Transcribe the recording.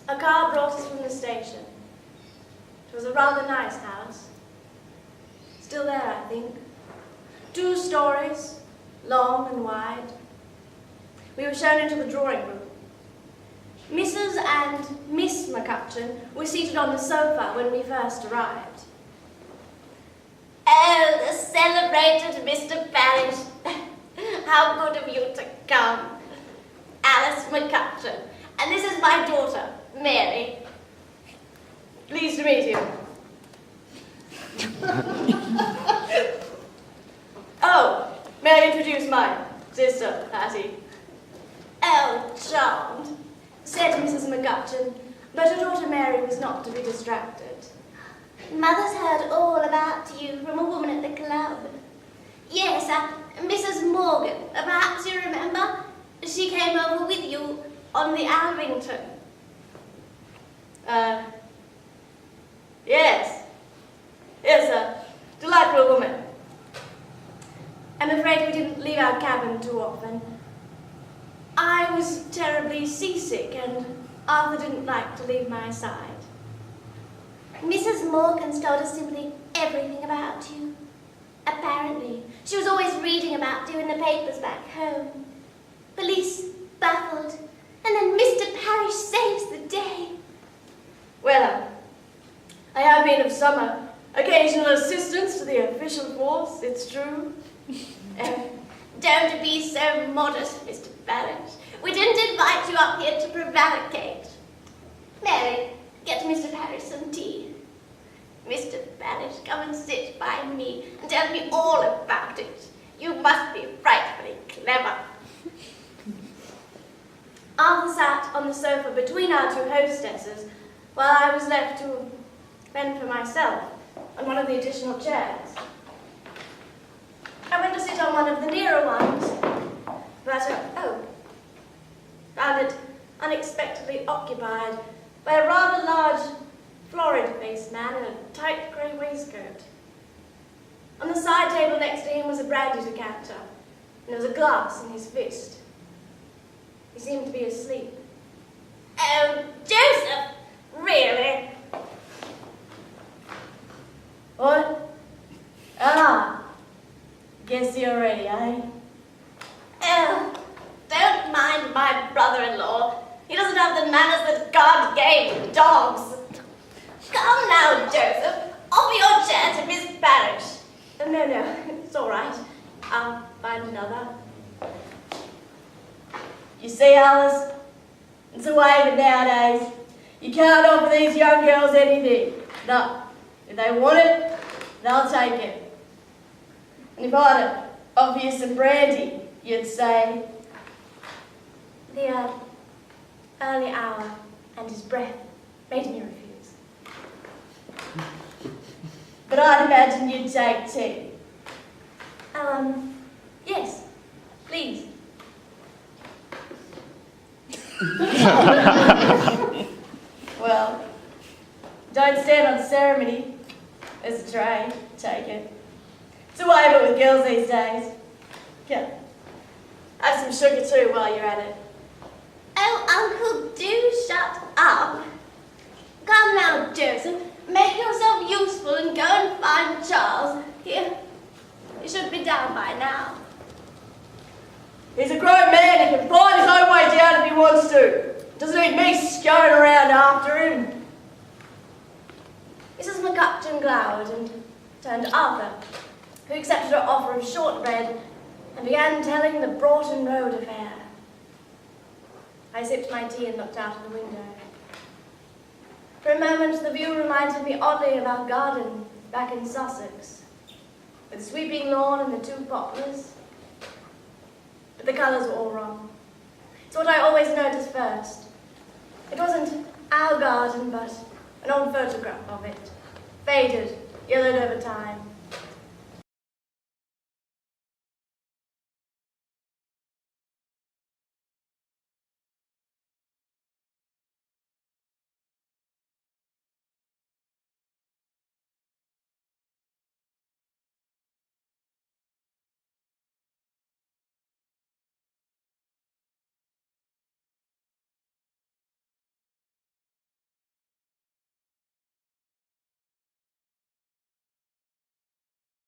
A car brought us from the station. It was a rather nice house. Still there, I think. 2 stories, long and wide. We were shown into the drawing room. Mrs. and Miss McCutcheon were seated on the sofa when we first arrived. Oh, the celebrated Mr. Parrish. How good of you to come. Alice McCutcheon. And this is my daughter, Mary. Pleased to meet you. Oh, may I introduce my sister, Patty? Oh, charmed, said Mrs. McCutcheon, but her daughter Mary was not to be distracted. Mother's heard all about you from a woman at the club. Yes, Mrs. Morgan, perhaps you remember? She came over with you on the Alvington. Yes. Yes, a delightful woman. I'm afraid we didn't leave our cabin too often. I was terribly seasick and Arthur didn't like to leave my side. Mrs. Morgan's told us simply everything about you. Apparently, she was always reading about you in the papers back home. Police baffled, and then Mr. Parrish saves the day. Well, I have been of some occasional assistance to the official force, it's true. Don't be so modest, Mr. Parrish. We didn't invite you up here to prevaricate. Mary, get Mr. Parrish some tea. Mr. Parrish, come and sit by me and tell me all about it. You must be frightfully clever. Arthur sat on the sofa between our 2 hostesses, while I was left to fend for myself on one of the additional chairs. I went to sit on one of the nearer ones, but, found it unexpectedly occupied by a rather large, florid-faced man in a tight grey waistcoat. On the side table next to him was a brandy decanter, and there was a glass in his fist. He seemed to be asleep. Oh, Joseph, really? What? Ah, guess you're ready, eh? Oh, don't mind my brother-in-law. He doesn't have the manners that God gave dogs. Come now, Joseph. Offer your chair to Miss Parrish. No, it's all right. I'll find another. You see, Alice, it's the way of it nowadays. You can't offer these young girls anything. No, if they want it, they'll take it. And if I had to offer you some brandy, you'd say, the early hour and his breath made me refuse. But I'd imagine you'd take tea. Yes, please. Well, don't stand on ceremony. There's a tray, take it. It's a way of it with girls these days. Yeah. Have some sugar too while you're at it. Oh, Uncle, do shut up. Come now, Joseph. Make yourself useful and go and find Charles. Here, he should be down by now. He's a grown man. He can find his own way down if he wants to. Doesn't need me scurrying around after him. Mrs. McCutcheon glowered and turned to Arthur, who accepted her offer of shortbread and began telling the Broughton Road affair. I sipped my tea and looked out of the window. For a moment, the view reminded me oddly of our garden back in Sussex, with the sweeping lawn and the 2 poplars. But the colours were all wrong. It's what I always noticed first. It wasn't our garden, but an old photograph of it, faded, yellowed over time.